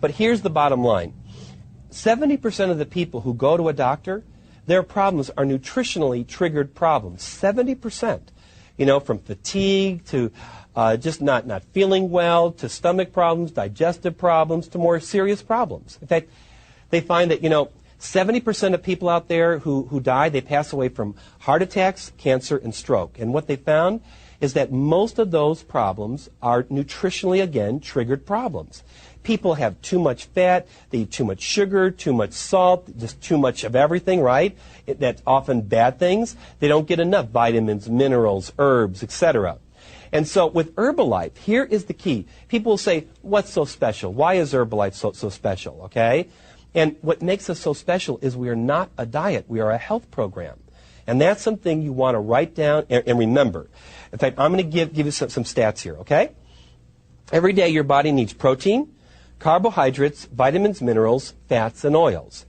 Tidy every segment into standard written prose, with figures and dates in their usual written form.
But here's the bottom line. 70% of the people who go to a doctor, their problems are nutritionally triggered problems. 70%. You know, from fatigue to just not feeling well, to stomach problems, digestive problems, to more serious problems. In fact, they find that, 70% of people out there who die, they pass away from heart attacks, cancer, and stroke. And what they found is that most of those problems are nutritionally, again, triggered problems. People have too much fat, they eat too much sugar, too much salt, just too much of everything, right? That's often bad things. They don't get enough vitamins, minerals, herbs, etc. And so with Herbalife, here is the key. People will say, what's so special? Why is Herbalife so special, okay? And what makes us so special is we are not a diet, we are a health program. And that's something you want to write down and remember. In fact, I'm going to give you some stats here, okay? Every day your body needs protein, carbohydrates, vitamins, minerals, fats, and oils.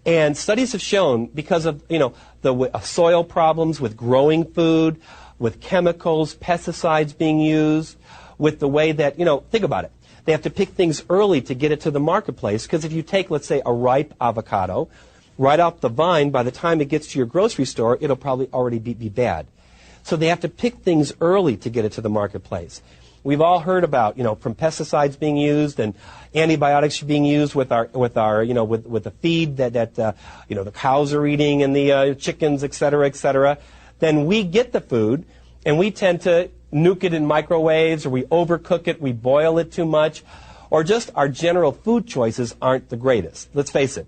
And studies have shown, because of the soil problems with growing food, with chemicals, pesticides being used, with the way that, think about it. They have to pick things early to get it to the marketplace, because if you take, let's say, a ripe avocado, right off the vine, by the time it gets to your grocery store, it'll probably already be bad. So they have to pick things early to get it to the marketplace. We've all heard about, from pesticides being used and antibiotics being used with the feed that the cows are eating and the chickens, et cetera. Then we get the food and we tend to nuke it in microwaves, or we overcook it, we boil it too much, or just our general food choices aren't the greatest. Let's face it.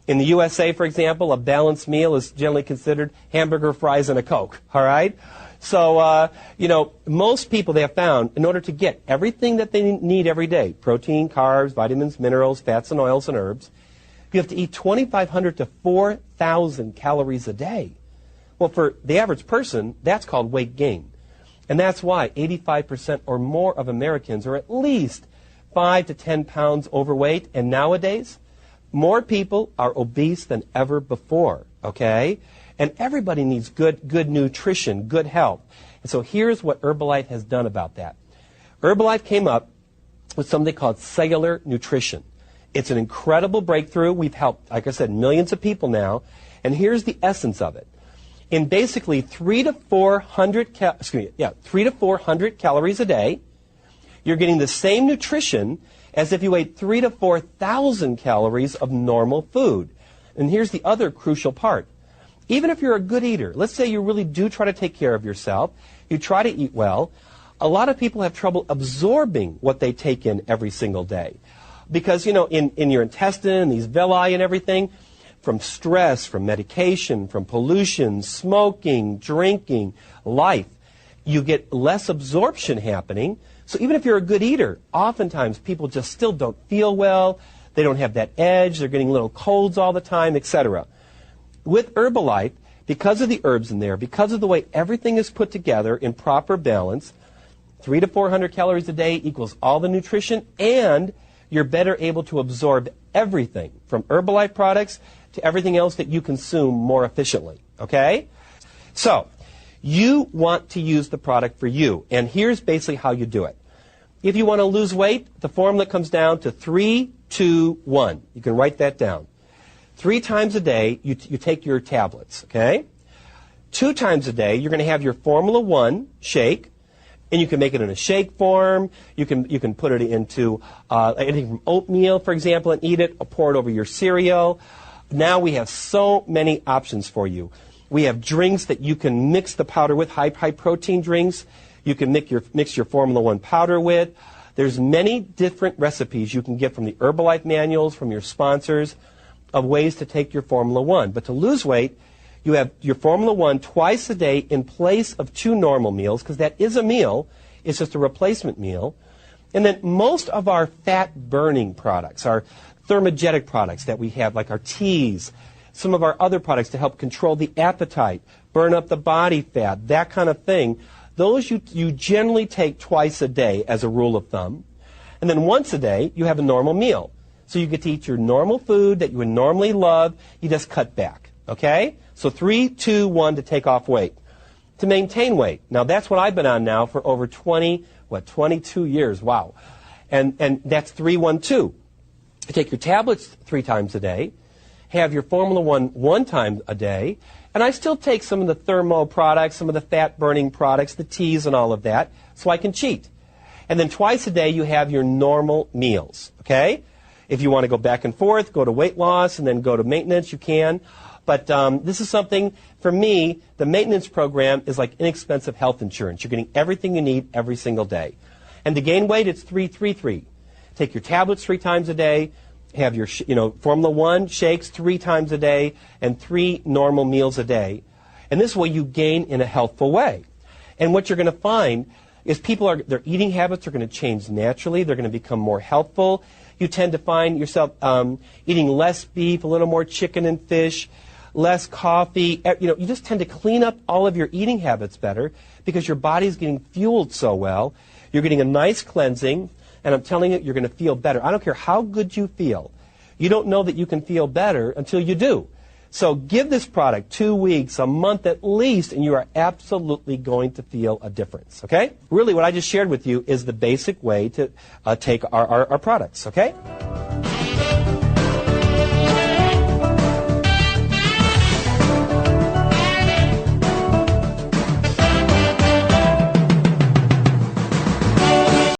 In the USA, for example, a balanced meal is generally considered hamburger, fries, and a Coke, all right? So, most people, they have found, in order to get everything that they need every day, protein, carbs, vitamins, minerals, fats, and oils, and herbs, you have to eat 2,500 to 4,000 calories a day. Well, for the average person, that's called weight gain. And that's why 85% or more of Americans are at least 5 to 10 pounds overweight. And nowadays, more people are obese than ever before, okay? And everybody needs good nutrition, good health. And so here's what Herbalife has done about that. Herbalife came up with something called cellular nutrition. It's an incredible breakthrough. We've helped, like I said, millions of people now. And here's the essence of it. In basically 300 to 400 calories a day, you're getting the same nutrition as if you ate 3,000 to 4,000 calories of normal food. And here's the other crucial part. Even if you're a good eater, let's say you really do try to take care of yourself, you try to eat well, a lot of people have trouble absorbing what they take in every single day. Because, in your intestine, these villi and everything, from stress, from medication, from pollution, smoking, drinking, life, you get less absorption happening. So even if you're a good eater, oftentimes people just still don't feel well, they don't have that edge, they're getting little colds all the time, etc. With Herbalife, because of the herbs in there, because of the way everything is put together in proper balance, 300 to 400 calories a day equals all the nutrition, and you're better able to absorb everything from Herbalife products to everything else that you consume more efficiently, okay? So, you want to use the product for you, and here's basically how you do it. If you want to lose weight, the formula comes down to 3, 2, 1. You can write that down. 3 times a day, you take your tablets, okay? 2 times a day, you're going to have your Formula 1 shake, and you can make it in a shake form. You can put it into anything from oatmeal, for example, and eat it, or pour it over your cereal. Now we have so many options for you. We have drinks that you can mix the powder with, high protein drinks. You can mix your Formula 1 powder with. There's many different recipes you can get from the Herbalife manuals, from your sponsors, of ways to take your Formula 1. But to lose weight, you have your Formula 1 twice a day in place of 2 normal meals, because that is a meal. It's just a replacement meal. And then most of our fat-burning products, our thermogenic products that we have, like our teas, some of our other products to help control the appetite, burn up the body fat, that kind of thing, those you generally take twice a day as a rule of thumb. And then once a day, you have a normal meal. So you get to eat your normal food that you would normally love, you just cut back, okay? So 3, 2, 1 to take off weight. To maintain weight, now that's what I've been on now for over 22 years, wow. And that's 3, 1, 2. take your tablets 3 times a day, have your Formula 1 time a day, and I still take some of the thermo products, some of the fat-burning products, the teas and all of that, so I can cheat. And then twice a day you have your normal meals, okay? If you want to go back and forth, go to weight loss and then go to maintenance, you can. But this is something, for me, the maintenance program is like inexpensive health insurance. You're getting everything you need every single day. And to gain weight, it's 3-3-3. Take your tablets 3 times a day, have your Formula 1 shakes 3 times a day, and 3 normal meals a day. And this way you gain in a healthful way. And what you're going to find is their eating habits are going to change naturally. They're going to become more healthful. You tend to find yourself eating less beef, a little more chicken and fish, less coffee. You just tend to clean up all of your eating habits better because your body's getting fueled so well. You're getting a nice cleansing, and I'm telling you, you're going to feel better. I don't care how good you feel. You don't know that you can feel better until you do. So give this product 2 weeks, a month at least, and you are absolutely going to feel a difference, okay? Really, what I just shared with you is the basic way to take our products, okay?